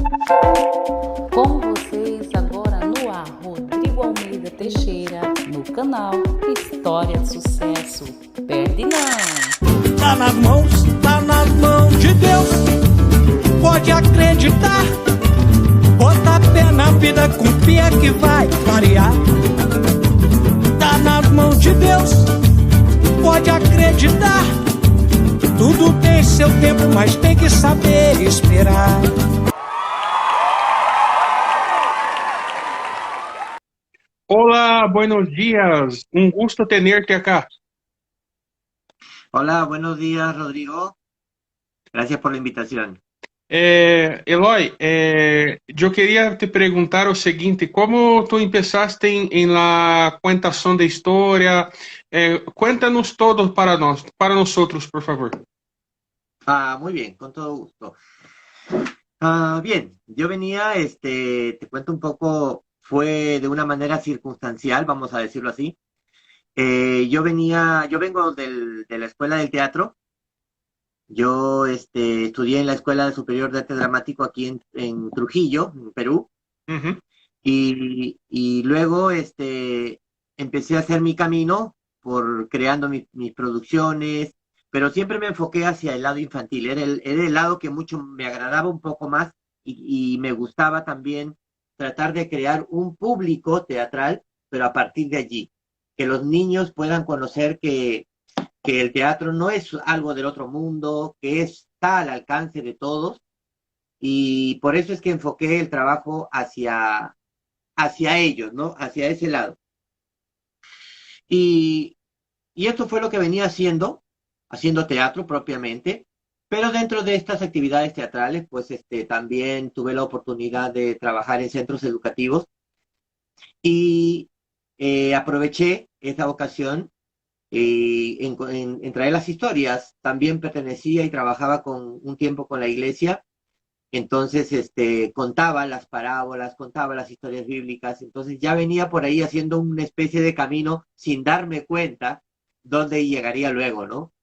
Com vocês agora no ar, Rodrigo Almeida Teixeira, no canal História de Sucesso. Perde não! Tá nas mãos de Deus, pode acreditar. Bota fé na vida, confia que vai variar. Tá nas mãos de Deus, pode acreditar. Tudo tem seu tempo, mas tem que saber esperar. Hola, buenos días. Un gusto tenerte acá. Hola, buenos días, Rodrigo. Gracias por la invitación. Eloy, yo quería te preguntar o seguinte, ¿cómo tú empezaste en la cuentación de historia? Cuéntanos todo para nosotros, por favor. Muy bien, con todo gusto. Bien, yo venía, te cuento un poco, fue de una manera circunstancial, vamos a decirlo así. Yo vengo de la Escuela del Teatro. Yo estudié en la Escuela Superior de Arte Dramático aquí en Trujillo, en Perú, Ujú. y luego empecé a hacer mi camino por creando mis producciones, pero siempre me enfoqué hacia el lado infantil. Era el lado que mucho me agradaba un poco más y me gustaba también tratar de crear un público teatral, pero a partir de allí, que los niños puedan conocer que el teatro no es algo del otro mundo, que está al alcance de todos, y por eso es que enfoqué el trabajo hacia ellos, ¿no? Hacia ese lado. Y, y esto fue lo que venía haciendo teatro propiamente, pero dentro de estas actividades teatrales, pues también tuve la oportunidad de trabajar en centros educativos y aproveché esa ocasión en traer las historias. También pertenecía y trabajaba un tiempo con la iglesia, entonces contaba las parábolas, contaba las historias bíblicas, entonces ya venía por ahí haciendo una especie de camino sin darme cuenta dónde llegaría luego, ¿no?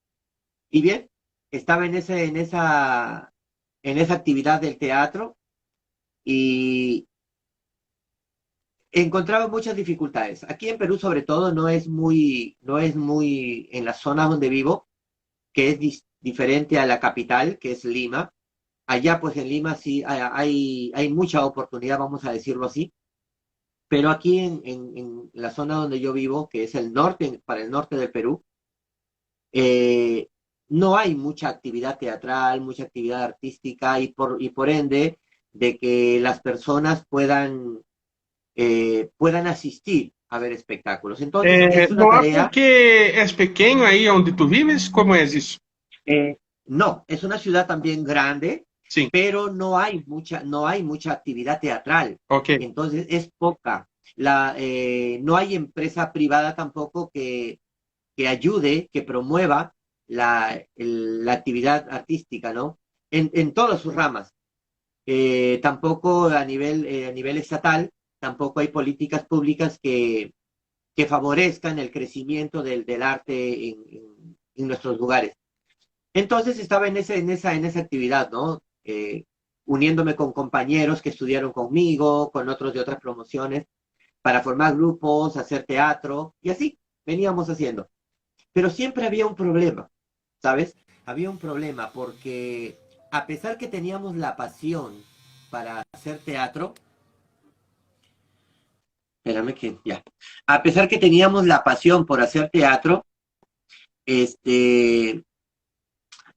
Y bien, estaba en esa actividad del teatro y encontraba muchas dificultades. Aquí en Perú, sobre todo, no es muy en la zona donde vivo, que es diferente a la capital, que es Lima. Allá, pues en Lima sí hay mucha oportunidad, vamos a decirlo así. Pero aquí en la zona donde yo vivo, que es el norte, para el norte del Perú, eh, no hay mucha actividad teatral, mucha actividad artística y por ende de que las personas puedan asistir a ver espectáculos. Entonces, es una ¿No es tarea, porque es pequeño ahí donde tú vives? ¿Cómo es eso? no, es una ciudad también grande, Sí, pero no hay mucha actividad teatral. ok. Entonces, es poca. No hay empresa privada tampoco que ayude, que promueva la actividad artística, ¿no? En todas sus ramas. Tampoco a nivel estatal, tampoco hay políticas públicas que favorezcan el crecimiento del arte en nuestros lugares. Entonces estaba en esa actividad, ¿no? Uniéndome con compañeros que estudiaron conmigo, con otros de otras promociones, para formar grupos, hacer teatro, y así veníamos haciendo. Pero siempre había un problema, ¿sabes? Había un problema porque a pesar que teníamos la pasión para hacer teatro, espérame que ya, a pesar que teníamos la pasión por hacer teatro, este,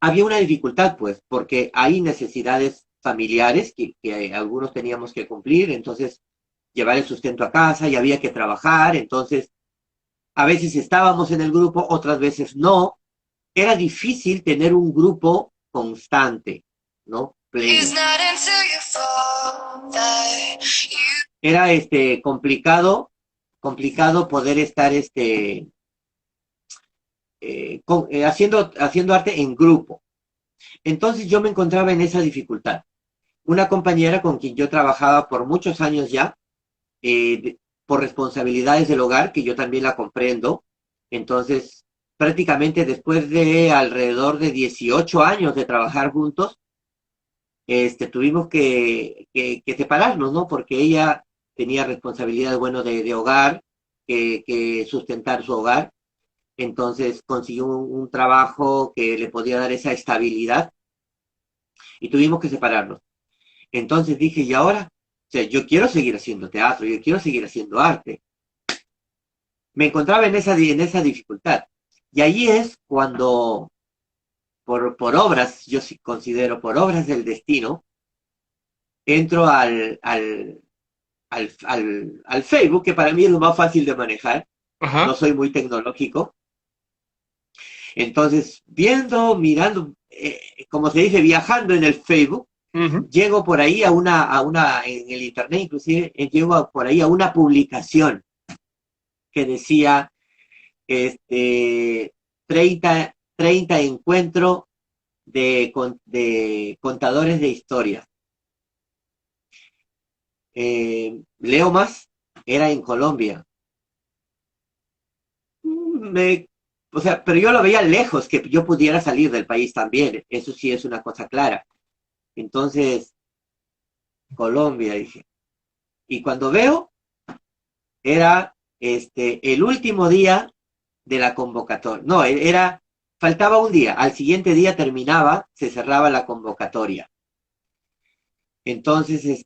había una dificultad, pues, porque hay necesidades familiares que algunos teníamos que cumplir, entonces llevar el sustento a casa y había que trabajar, entonces a veces estábamos en el grupo, otras veces no. Era difícil tener un grupo constante, ¿no? Pleno. Era complicado poder estar haciendo arte en grupo. Entonces yo me encontraba en esa dificultad. Una compañera con quien yo trabajaba por muchos años ya, por responsabilidades del hogar, que yo también la comprendo, entonces prácticamente después de alrededor de 18 años de trabajar juntos, tuvimos que separarnos, ¿no? Porque ella tenía responsabilidades, bueno, de hogar, que sustentar su hogar. Entonces consiguió un trabajo que le podía dar esa estabilidad y tuvimos que separarnos. Entonces dije, ¿y ahora? O sea, yo quiero seguir haciendo teatro, yo quiero seguir haciendo arte. Me encontraba en esa dificultad. Y ahí es cuando, por obras, yo sí considero por obras del destino, entro al Facebook, que para mí es lo más fácil de manejar. No Ajá. soy muy tecnológico. Entonces, viendo, mirando, como se dice, viajando en el Facebook, Ujú. llego por ahí en el internet inclusive, por ahí a una publicación que decía, este, 30 encuentros de contadores de historias. Leo más, era en Colombia. Me, o sea, pero yo lo veía lejos, que yo pudiera salir del país también, eso sí es una cosa clara. Entonces, Colombia, dije. Y cuando veo, era el último día de la convocatoria. No, faltaba un día. Al siguiente día terminaba, se cerraba la convocatoria. Entonces,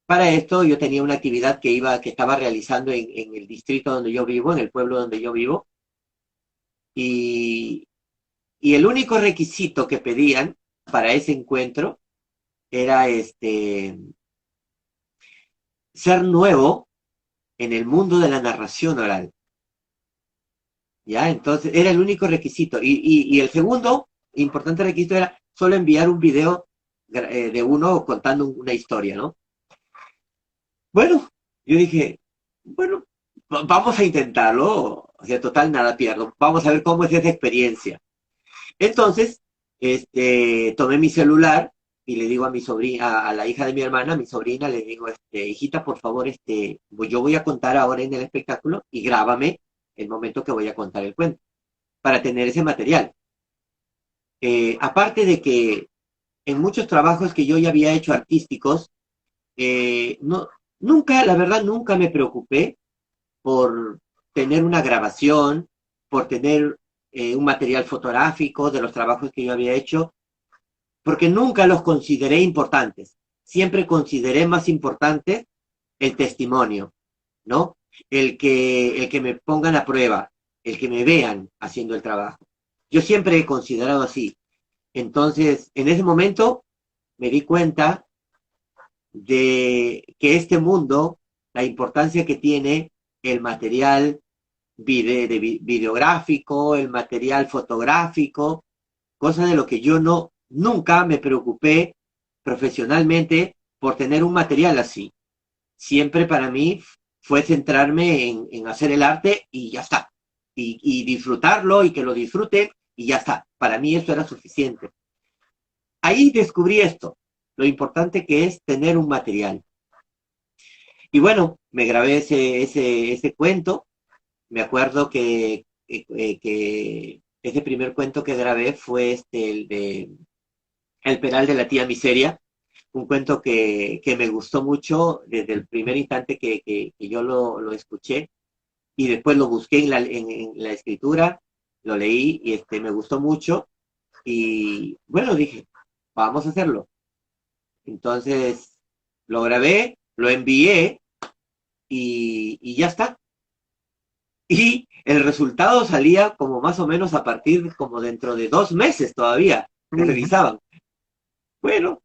para esto yo tenía una actividad que estaba realizando en el distrito donde yo vivo, en el pueblo donde yo vivo, y, y el único requisito que pedían para ese encuentro era ser nuevo en el mundo de la narración oral. ¿Ya? Entonces era el único requisito. Y el segundo importante requisito era solo enviar un video de uno contando una historia, ¿no? Bueno, yo dije, bueno, vamos a intentarlo. O sea, total, nada pierdo. Vamos a ver cómo es esa experiencia. Entonces, tomé mi celular y le digo a mi sobrina, a la hija de mi hermana, a mi sobrina, le digo, hijita, por favor, yo voy a contar ahora en el espectáculo y grábame el momento que voy a contar el cuento, para tener ese material. Aparte de que en muchos trabajos que yo ya había hecho artísticos, no, nunca, la verdad, nunca me preocupé por tener una grabación, por tener un material fotográfico de los trabajos que yo había hecho, porque nunca los consideré importantes. Siempre consideré más importante el testimonio, ¿no? El que me pongan a prueba, el que me vean haciendo el trabajo. Yo siempre he considerado así. Entonces, en ese momento me di cuenta de que este mundo, la importancia que tiene el material videográfico, el material fotográfico, cosa de lo que yo nunca me preocupé profesionalmente por tener un material así. Siempre para mí fue centrarme en hacer el arte y ya está. Y disfrutarlo y que lo disfruten y ya está. Para mí eso era suficiente. Ahí descubrí esto, lo importante que es tener un material. Y bueno, me grabé ese cuento. Me acuerdo que ese primer cuento que grabé fue el de El penal de la tía Miseria, un cuento que me gustó mucho desde el primer instante que yo lo escuché, y después lo busqué en la escritura, lo leí y me gustó mucho, y bueno, dije, vamos a hacerlo. Entonces lo grabé, lo envié y ya está. Y el resultado salía como más o menos a partir como dentro de 2 meses todavía, que Ujú. revisaban. Bueno,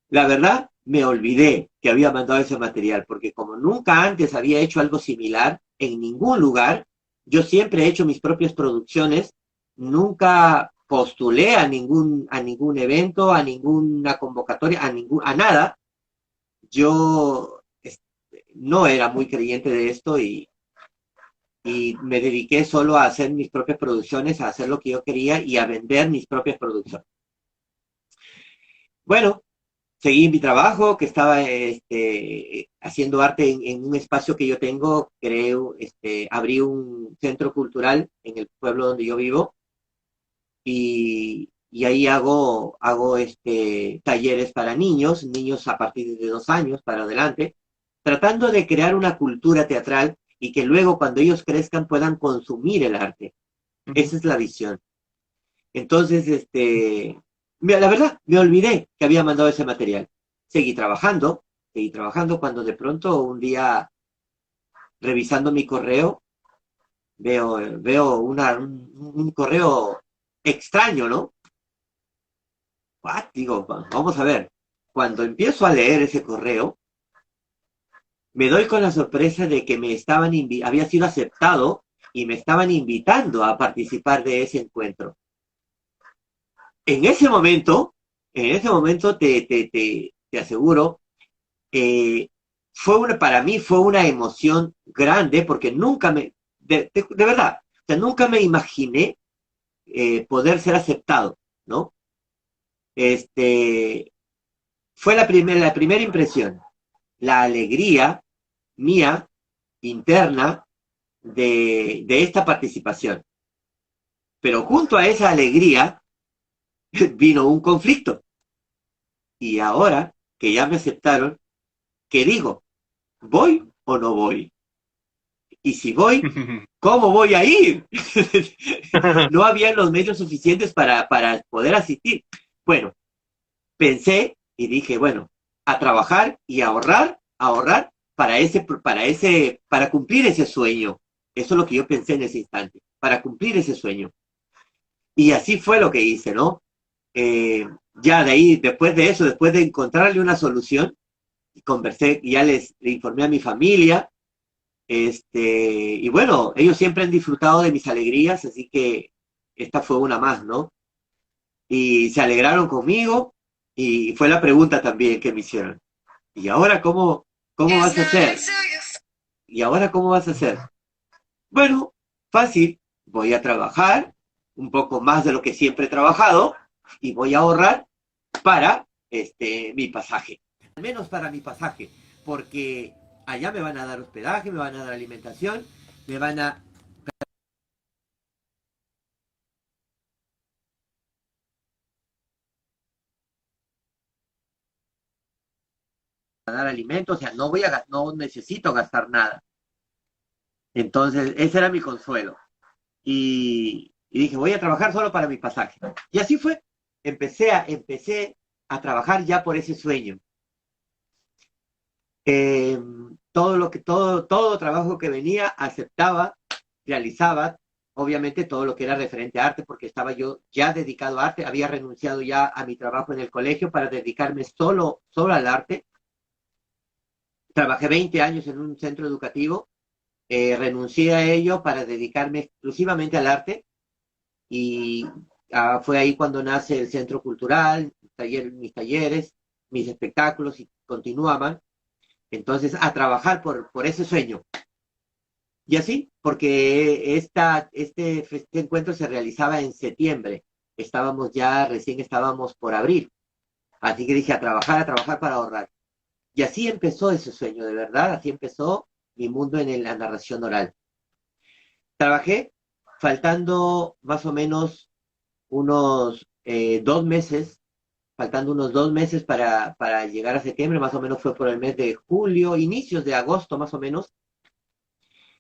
la verdad, me olvidé que había mandado ese material, porque como nunca antes había hecho algo similar en ningún lugar, yo siempre he hecho mis propias producciones, nunca postulé a ningún evento, a ninguna convocatoria, a nada. Yo no era muy creyente de esto y me dediqué solo a hacer mis propias producciones, a hacer lo que yo quería y a vender mis propias producciones. Bueno, seguí mi trabajo, que estaba haciendo arte en un espacio que yo tengo, abrí un centro cultural en el pueblo donde yo vivo, y y ahí hago talleres para niños, niños a partir de 2 años para adelante, tratando de crear una cultura teatral y que luego cuando ellos crezcan puedan consumir el arte. Esa es la visión. Entonces, la verdad, me olvidé que había mandado ese material. Seguí trabajando cuando de pronto un día, revisando mi correo, veo un correo extraño, ¿no? Digo, vamos a ver. Cuando empiezo a leer ese correo, me doy con la sorpresa de que había sido aceptado y me estaban invitando a participar de ese encuentro. En ese momento te aseguro, para mí fue una emoción grande porque de verdad, o sea, nunca me imaginé poder ser aceptado, ¿no? Fue la primera impresión, la alegría mía interna de esta participación. Pero junto a esa alegría vino un conflicto. Y ahora que ya me aceptaron, ¿qué digo? ¿Voy o no voy? Y si voy, ¿cómo voy a ir? No había los medios suficientes para poder asistir. Bueno, pensé y dije, bueno, a trabajar y a ahorrar para cumplir ese sueño. Eso es lo que yo pensé en ese instante, para cumplir ese sueño. Y así fue lo que hice, ¿no? Ya de ahí, después de encontrarle una solución, conversé, ya le informé a mi familia, y bueno, ellos siempre han disfrutado de mis alegrías, así que esta fue una más, ¿no? Y se alegraron conmigo, y fue la pregunta también que me hicieron. ¿Y ahora cómo vas a hacer? ¿Y ahora cómo vas a hacer? Bueno, fácil, voy a trabajar un poco más de lo que siempre he trabajado, y voy a ahorrar para mi pasaje. Al menos para mi pasaje, porque allá me van a dar hospedaje, me van a dar alimentación, me van a dar alimentos, o sea, no necesito gastar nada. Entonces, ese era mi consuelo. Y dije, voy a trabajar solo para mi pasaje. Y así fue. Empecé a trabajar ya por ese sueño. Todo trabajo que venía, aceptaba, realizaba, obviamente todo lo que era referente a arte, porque estaba yo ya dedicado a arte, había renunciado ya a mi trabajo en el colegio para dedicarme solo al arte. Trabajé 20 años en un centro educativo, renuncié a ello para dedicarme exclusivamente al arte, y fue ahí cuando nace el centro cultural, mis talleres, mis espectáculos, y continuaban. Entonces, a trabajar por ese sueño. Y así, porque este encuentro se realizaba en septiembre. Recién estábamos por abril. Así que dije, a trabajar para ahorrar. Y así empezó ese sueño, de verdad. Así empezó mi mundo en la narración oral. Trabajé faltando más o menos unos 2 meses, para llegar a septiembre, más o menos fue por el mes de julio, inicios de agosto más o menos,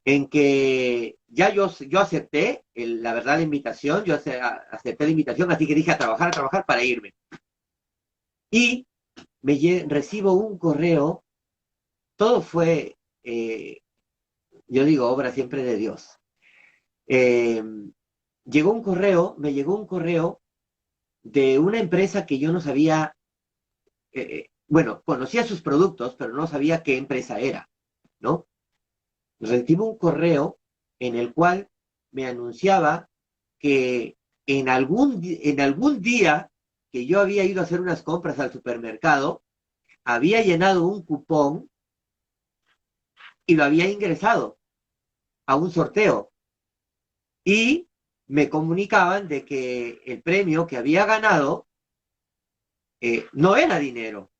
en que ya yo acepté, la verdad, la invitación, acepté la invitación, así que dije a trabajar para irme. Y recibo un correo, todo fue, yo digo, obra siempre de Dios. Me llegó un correo de una empresa que yo no sabía, bueno, conocía sus productos, pero no sabía qué empresa era, ¿no? Recibo un correo en el cual me anunciaba que en algún día que yo había ido a hacer unas compras al supermercado, había llenado un cupón y lo había ingresado a un sorteo. Y me comunicaban de que el premio que había ganado no era dinero,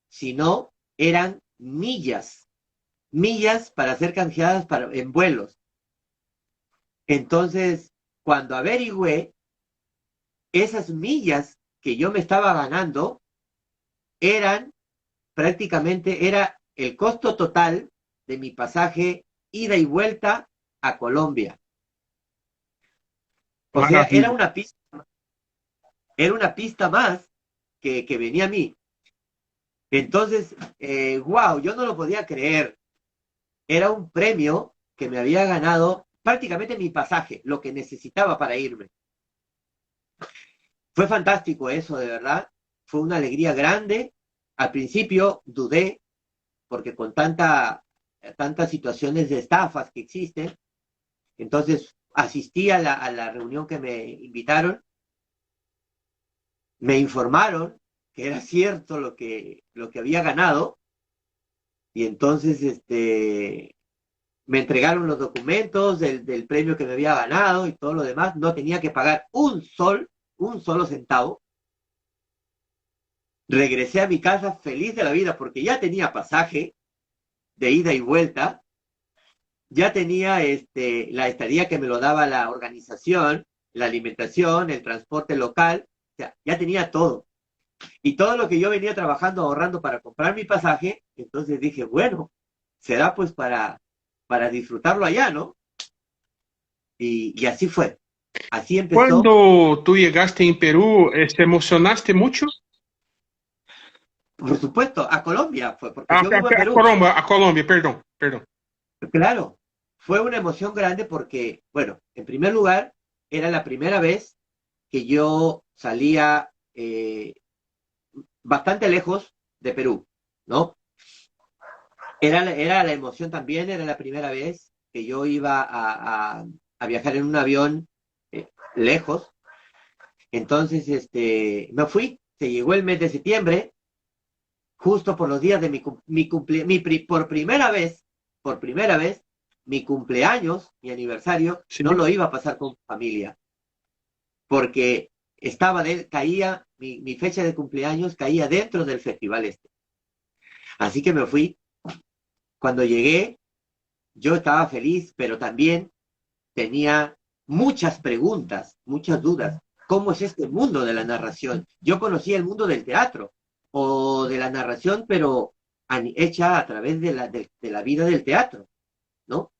sino eran millas para ser canjeadas en vuelos. Entonces, cuando averigüé, esas millas que yo me estaba ganando eran prácticamente, era el costo total de mi pasaje ida y vuelta a Colombia. O sea, Maravilha. era una pista más que venía a mí. Entonces, wow, yo no lo podía creer. Era un premio que me había ganado prácticamente mi pasaje, lo que necesitaba para irme. Fue fantástico eso, de verdad. Fue una alegría grande. Al principio dudé, porque con tantas situaciones de estafas que existen, entonces asistí a la reunión que me invitaron, me informaron que era cierto lo que había ganado, y entonces me entregaron los documentos del premio que me había ganado y todo lo demás. No tenía que pagar un solo centavo. Regresé a mi casa feliz de la vida porque ya tenía pasaje de ida y vuelta, ya tenía la estadía que me lo daba la organización, la alimentación, el transporte local, o sea, ya tenía todo. Y todo lo que yo venía trabajando, ahorrando para comprar mi pasaje, entonces dije, bueno, será pues para disfrutarlo allá, ¿no? Y así fue. Así empezó. Quando tu llegaste em Peru, te emocionaste muito? Por supuesto, a Colombia fue, porque yo vivo en Perú. A Colômbia, perdão, perdão. Claro, fue una emoción grande porque, bueno, en primer lugar, era la primera vez que yo salía bastante lejos de Perú, ¿no? Era la emoción también, era la primera vez que yo iba a viajar en un avión lejos. Entonces, me fui, se llegó el mes de septiembre, justo por los días de por primera vez, mi cumpleaños, mi aniversario, Sim. no lo iba a pasar con familia, porque caía, mi fecha de cumpleaños caía dentro del festival este. Así que me fui. Cuando llegué, yo estaba feliz, pero también tenía muchas preguntas, muchas dudas. ¿Cómo es este mundo de la narración? Yo conocía el mundo del teatro o de la narración, pero hecha a través de la vida del teatro, ¿no?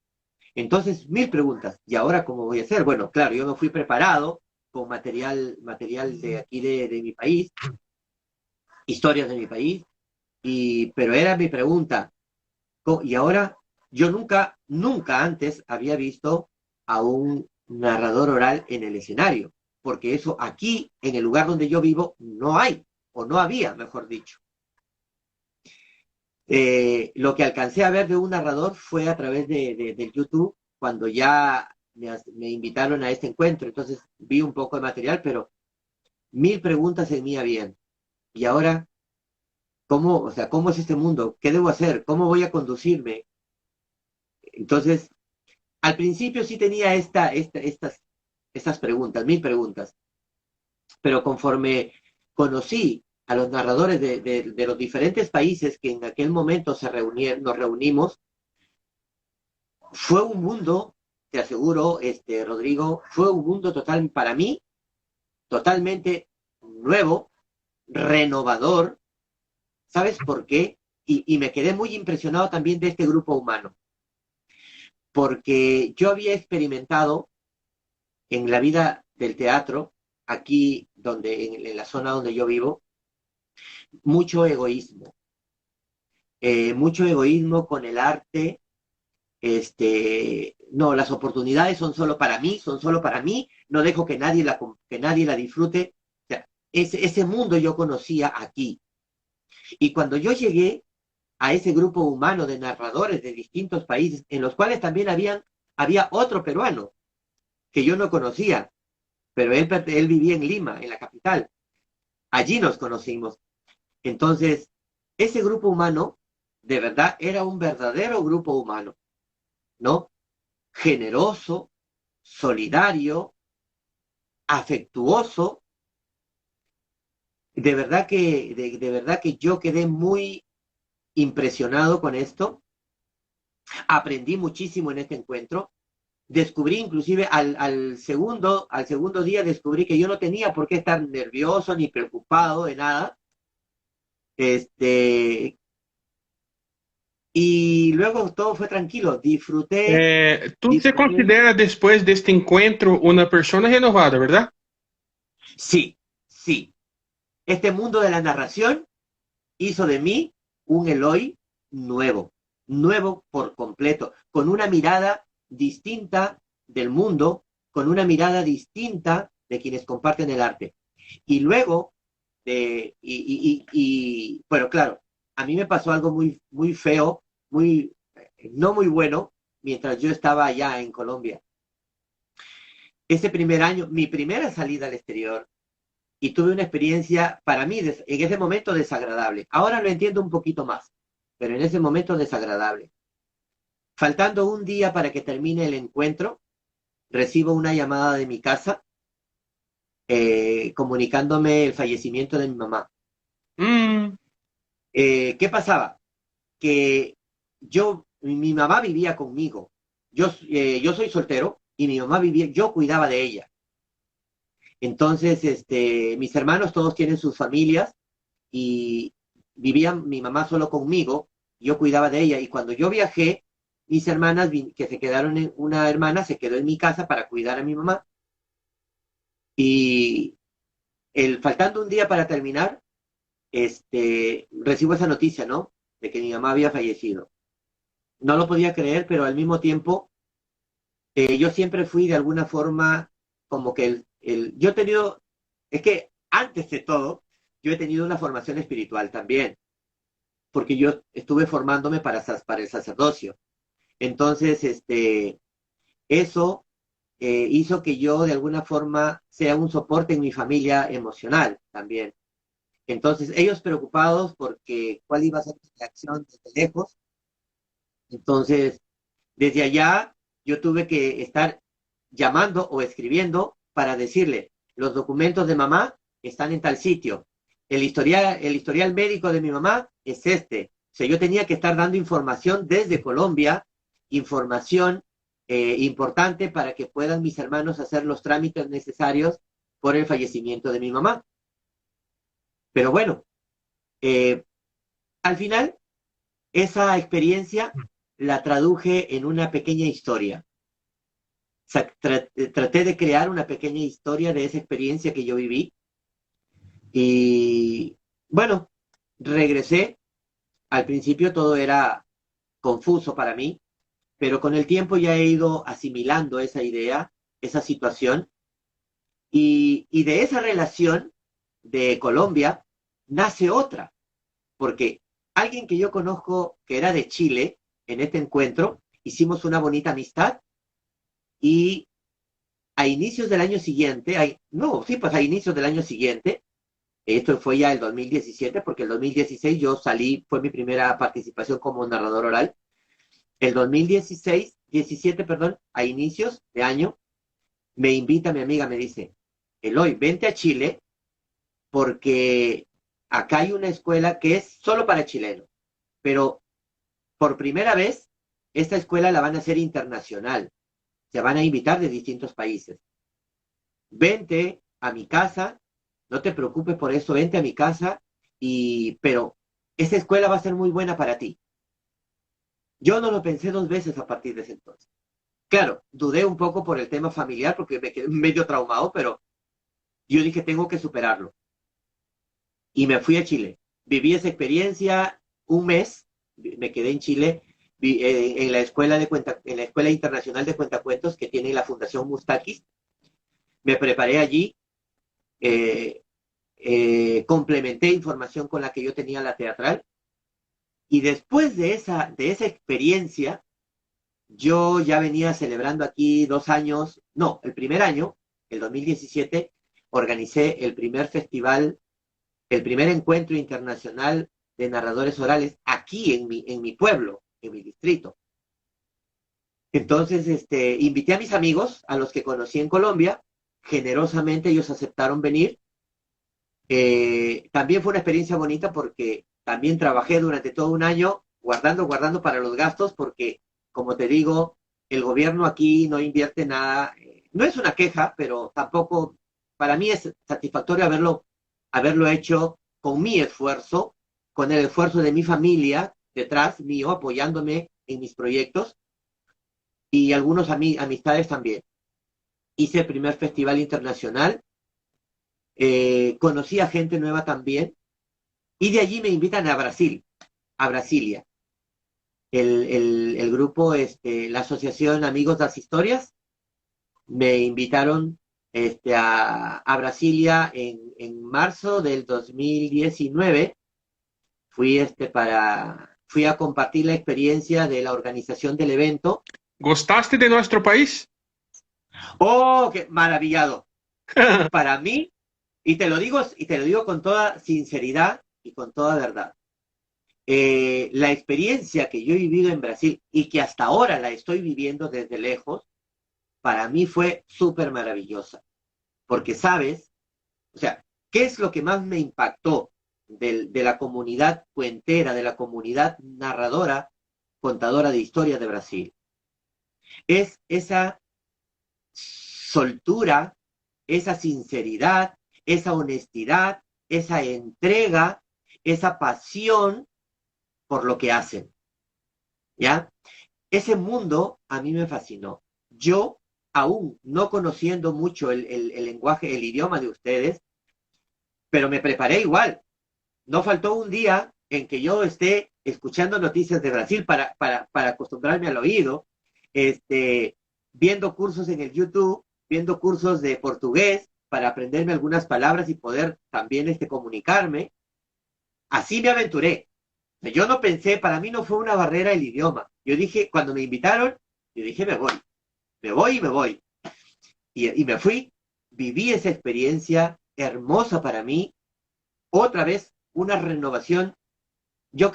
Entonces, mil preguntas. ¿Y ahora cómo voy a hacer? Bueno, claro, yo me fui preparado con material de aquí de mi país, historias de mi país, pero era mi pregunta. Y ahora, yo nunca antes había visto a un narrador oral en el escenario, porque eso aquí, en el lugar donde yo vivo, no hay, o no había, mejor dicho. Lo que alcancé a ver de un narrador fue a través de YouTube, cuando ya me invitaron a este encuentro. Entonces vi un poco de material, pero mil preguntas en mí habían. Y ahora, ¿cómo es este mundo? ¿Qué debo hacer? ¿Cómo voy a conducirme? Entonces, al principio sí tenía estas preguntas, mil preguntas, pero conforme conocí a los narradores de los diferentes países que en aquel momento nos reunimos, fue un mundo, te aseguro, Rodrigo, fue un mundo para mí, totalmente nuevo, renovador. ¿Sabes por qué? Y me quedé muy impresionado también de este grupo humano, porque yo había experimentado en la vida del teatro, aquí en la zona donde yo vivo, mucho egoísmo con el arte. No, las oportunidades son solo para mí, no dejo que nadie la disfrute. O sea, ese mundo yo conocía aquí. Y cuando yo llegué a ese grupo humano de narradores de distintos países, en los cuales también había otro peruano que yo no conocía, pero él vivía en Lima, en la capital. Allí nos conocimos. Entonces, ese grupo humano, de verdad, era un verdadero grupo humano, ¿no? Generoso, solidario, afectuoso. De verdad que yo quedé muy impresionado con esto. Aprendí muchísimo en este encuentro. descubrí inclusive al segundo día descubrí que yo no tenía por qué estar nervioso ni preocupado de nada. Este, y luego todo fue tranquilo, Tú te disfruté. consideras después de este encuentro una persona renovada, ¿verdad? Sí, sí. Este mundo de la narración hizo de mí un Eloy nuevo, nuevo por completo, con una mirada distinta del mundo, con una mirada distinta de quienes comparten el arte. Y luego, bueno, claro, a mí me pasó algo muy, muy feo, muy, no muy bueno, mientras yo estaba allá en Colombia. Ese primer año, mi primera salida al exterior, y tuve una experiencia para mí en ese momento desagradable. Ahora lo entiendo un poquito más, pero en ese momento desagradable. Faltando un día para que termine el encuentro, recibo una llamada de mi casa comunicándome el fallecimiento de mi mamá. Mm, ¿Qué pasaba? Que mi mamá vivía conmigo. Yo soy soltero y mi mamá vivía, yo cuidaba de ella. Entonces, mis hermanos todos tienen sus familias y vivía mi mamá solo conmigo, yo cuidaba de ella y cuando yo viajé, mis hermanas que se quedaron una hermana se quedó en mi casa para cuidar a mi mamá y faltando un día para terminar, recibo esa noticia, ¿no? De que mi mamá había fallecido. No lo podía creer, pero al mismo tiempo, yo siempre fui de alguna forma como que yo he tenido, es que antes de todo, yo he tenido una formación espiritual también, porque yo estuve formándome para el sacerdocio. Entonces, eso hizo que yo de alguna forma sea un soporte en mi familia emocional también. Entonces, ellos preocupados porque cuál iba a ser mi reacción desde lejos. Entonces, desde allá yo tuve que estar llamando o escribiendo para decirle, los documentos de mamá están en tal sitio. El historial médico de mi mamá es este. O sea, yo tenía que estar dando información desde Colombia, información importante para que puedan mis hermanos hacer los trámites necesarios por el fallecimiento de mi mamá. Pero bueno, eh, al final esa experiencia la traduje en una pequeña historia. O sea, traté de crear una pequeña historia de esa experiencia que yo viví. Y bueno, regresé. Al principio todo era confuso para mí, pero con el tiempo ya he ido asimilando esa idea, esa situación. Y de esa relación de Colombia nace otra, porque alguien que yo conozco que era de Chile, en este encuentro, hicimos una bonita amistad y a inicios del año siguiente, pues a inicios del año siguiente, esto fue ya el 2017, porque el 2016 yo salí, fue mi primera participación como narrador oral. El 17, perdón, a inicios de año, me invita mi amiga, me dice, Eloy, vente a Chile porque acá hay una escuela que es solo para chilenos, pero por primera vez esta escuela la van a hacer internacional, se van a invitar de distintos países. Vente a mi casa, no te preocupes por eso, vente a mi casa, pero esta escuela va a ser muy buena para ti. Yo no lo pensé dos veces a partir de ese entonces. Claro, dudé un poco por el tema familiar porque me quedé medio traumado, pero yo dije, tengo que superarlo. Y me fui a Chile. Viví esa experiencia un mes, me quedé en Chile, en la Escuela Internacional de Cuentacuentos que tiene la Fundación Mustakis. Me preparé allí, complementé información con la que yo tenía la teatral. Y después de esa experiencia, yo ya venía celebrando aquí 2 años, no, el primer año, el 2017, organicé el primer festival, el primer encuentro internacional de narradores orales aquí en mi pueblo, en mi distrito. Entonces, invité a mis amigos, a los que conocí en Colombia, generosamente ellos aceptaron venir. También fue una experiencia bonita porque también trabajé durante todo un año guardando para los gastos porque, como te digo, el gobierno aquí no invierte nada. No es una queja, pero tampoco, para mí es satisfactorio haberlo hecho con mi esfuerzo, con el esfuerzo de mi familia detrás mío, apoyándome en mis proyectos y algunos amistades también. Hice el primer festival internacional, conocí a gente nueva también, y de allí me invitan a Brasil, a Brasilia. El grupo, la Asociación Amigos de las Historias, me invitaron a Brasilia en marzo del 2019. Fui a compartir la experiencia de la organización del evento. ¿Gostaste de nuestro país? ¡Oh, qué maravillado! Para mí, y te lo digo con toda sinceridad y con toda verdad, la experiencia que yo he vivido en Brasil y que hasta ahora la estoy viviendo desde lejos, para mí fue súper maravillosa. Porque, ¿sabes? O sea, ¿qué es lo que más me impactó de la comunidad cuentera, de la comunidad narradora, contadora de historias de Brasil? Es esa soltura, esa sinceridad, esa honestidad, esa entrega, esa pasión por lo que hacen, ¿ya? Ese mundo a mí me fascinó. Yo, aún no conociendo mucho el lenguaje, el idioma de ustedes, pero me preparé igual. No faltó un día en que yo esté escuchando noticias de Brasil para acostumbrarme al oído, viendo cursos en el YouTube, viendo cursos de portugués para aprenderme algunas palabras y poder también comunicarme. Así me aventuré. Yo no pensé, para mí no fue una barrera el idioma. Yo dije, cuando me invitaron, yo dije, me voy y me voy. Y me fui, viví esa experiencia hermosa para mí, otra vez una renovación. Yo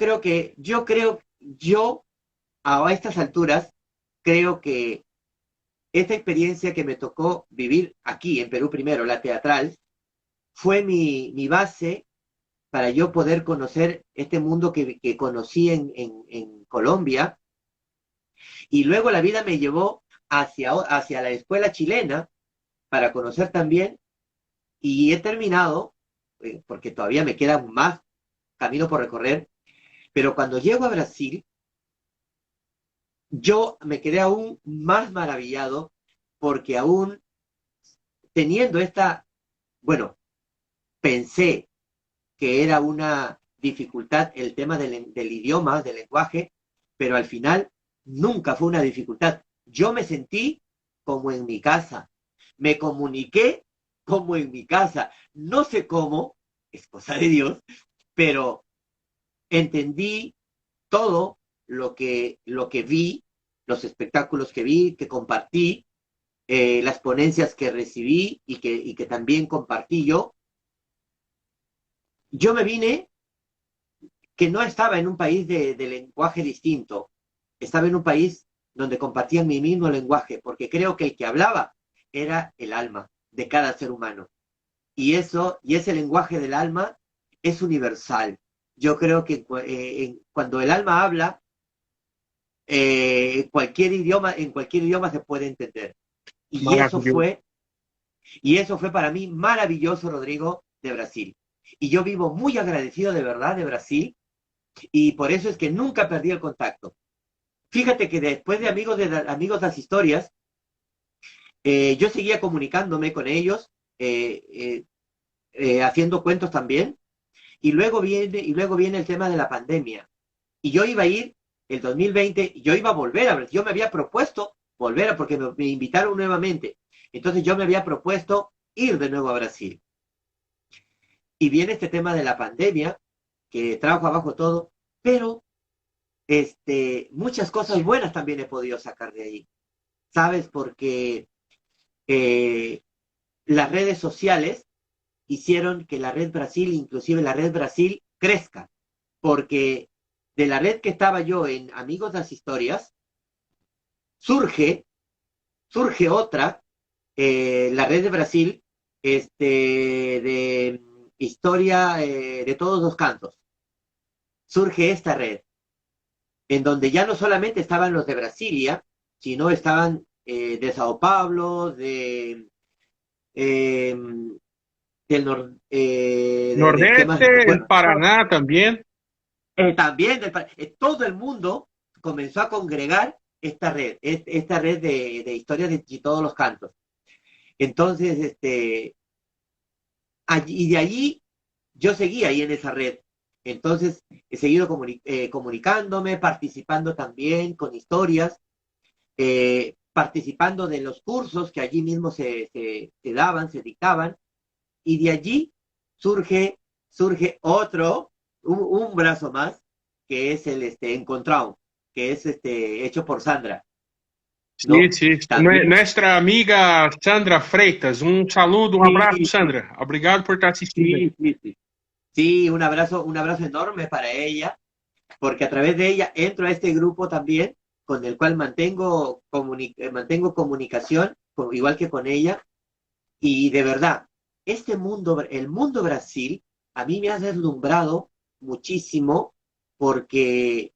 a estas alturas, creo que esta experiencia que me tocó vivir aquí en Perú primero, la teatral, fue mi base para yo poder conocer este mundo que conocí en Colombia, y luego la vida me llevó hacia la escuela chilena para conocer también, y he terminado, porque todavía me queda más camino por recorrer, pero cuando llego a Brasil, yo me quedé aún más maravillado, porque aún teniendo bueno, pensé que era una dificultad el tema del idioma, del lenguaje, pero al final nunca fue una dificultad. Yo me sentí como en mi casa, me comuniqué como en mi casa. No sé cómo, es cosa de Dios, pero entendí todo lo que vi, los espectáculos que vi, que compartí, las ponencias que recibí y que también compartí yo. Yo me vine que no estaba en un país de lenguaje distinto, estaba en un país donde compartían mi mismo lenguaje, porque creo que el que hablaba era el alma de cada ser humano. Y ese lenguaje del alma es universal. Yo creo que cuando el alma habla, en cualquier idioma se puede entender. Y eso fue para mí maravilloso, Rodrigo, de Brasil. Y yo vivo muy agradecido de verdad de Brasil, y por eso es que nunca perdí el contacto. Fíjate que después de Amigos de las Historias, yo seguía comunicándome con ellos, haciendo cuentos también, y luego viene el tema de la pandemia. Y yo iba a ir el 2020, yo iba a volver a ver, yo me había propuesto volver, porque me invitaron nuevamente. Entonces yo me había propuesto ir de nuevo a Brasil. Y viene este tema de la pandemia, que trajo abajo todo, pero muchas cosas buenas también he podido sacar de ahí. ¿Sabes? Porque las redes sociales hicieron que la Red Brasil, inclusive la Red Brasil, crezca. Porque de la red que estaba yo en Amigos de las Historias, surge otra, la Red de Brasil, de historia de todos los cantos. Surge esta red, en donde ya no solamente estaban los de Brasilia, sino estaban de Sao Paulo, eh, ¿qué más? Nordeste, el Bueno, Paraná también. también todo el mundo comenzó a congregar esta red de historias de todos los cantos. Entonces, y de allí yo seguí ahí en esa red. Entonces, he seguido comunicándome, participando también con historias, participando de los cursos que allí mismo se daban, se dictaban, y de allí surge un brazo más, que es el Encontrado, que es hecho por Sandra, Sí, ¿no? sí. También, Nuestra amiga Sandra Freitas. Un saludo, un sí, abrazo, Sandra. Obrigado por estar assistindo. sí, sí, sí. Sí, un abrazo enorme para ella, porque a través de ella entro a este grupo también, con el cual mantengo comunicación, igual que con ella, y de verdad, el mundo Brasil, a mí me ha deslumbrado muchísimo, porque,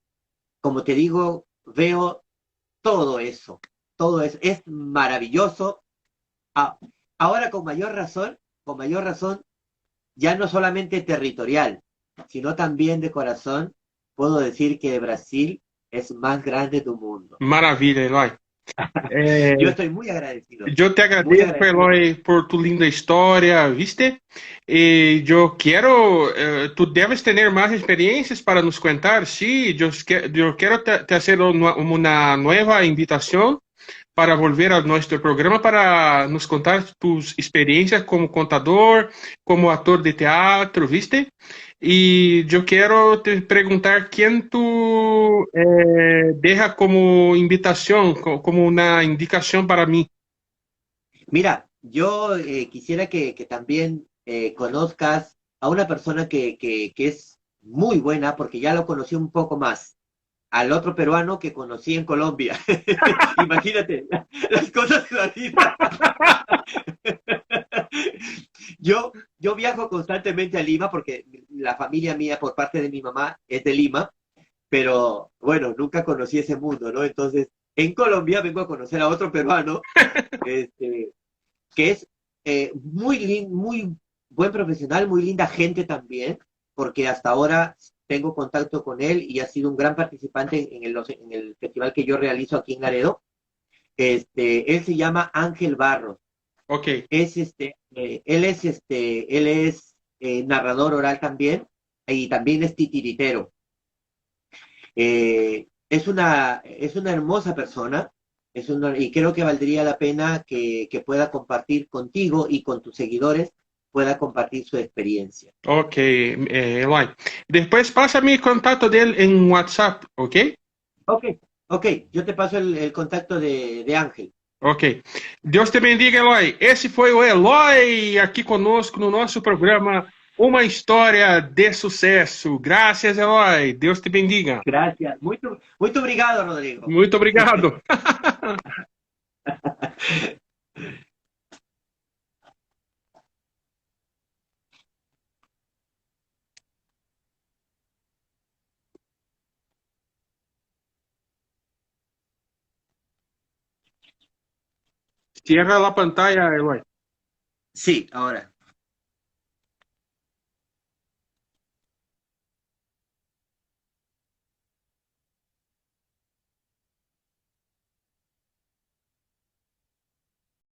como te digo, veo todo eso, es maravilloso. A- Ahora con mayor razón, ya no solamente territorial, sino también de corazón, puedo decir que Brasil es más grande del mundo. Maravilha, Eloy. É, Yo estoy eu te muy agradeço, agradecido. Eloy, por tu linda história, ¿viste? E eu quero, tu deves ter mais experiências para nos contar. Sí, eu quero te hacer uma nova invitação para volver a nuestro programa para nos contar tus experiencias como contador, como actor de teatro, ¿viste? Y yo quiero te preguntar quién tú deja como invitación, como una indicación para mí. Mira, yo quisiera que también conozcas a una persona que es muy buena, porque ya lo conocí un poco más, al otro peruano que conocí en Colombia. Imagínate, las cosas de la vida. Yo viajo constantemente a Lima porque la familia mía por parte de mi mamá es de Lima, pero bueno, nunca conocí ese mundo, ¿no? Entonces, en Colombia vengo a conocer a otro peruano, este, que es muy buen profesional, muy linda gente también, porque hasta ahora tengo contacto con él y ha sido un gran participante en el festival que yo realizo aquí en Laredo. Él se llama Ángel Barros. Ok, Él es narrador oral también y también es titiritero. Es una hermosa persona, y creo que valdría la pena que pueda compartir contigo y con tus seguidores, pueda compartir su experiencia. ok, Eloy. Después pasa mi contacto de él en WhatsApp, ¿ok? Ok, ok, yo te paso el contacto de Ángel. Ok. Deus te bendiga, Eloy. Esse foi o Eloy aqui conosco no nosso programa Uma História de Sucesso. Graças, Eloy. Deus te bendiga. Gracias. Muy obrigado, Rodrigo. Muito obrigado. Cierra la pantalla, Eloy. Sí, ahora.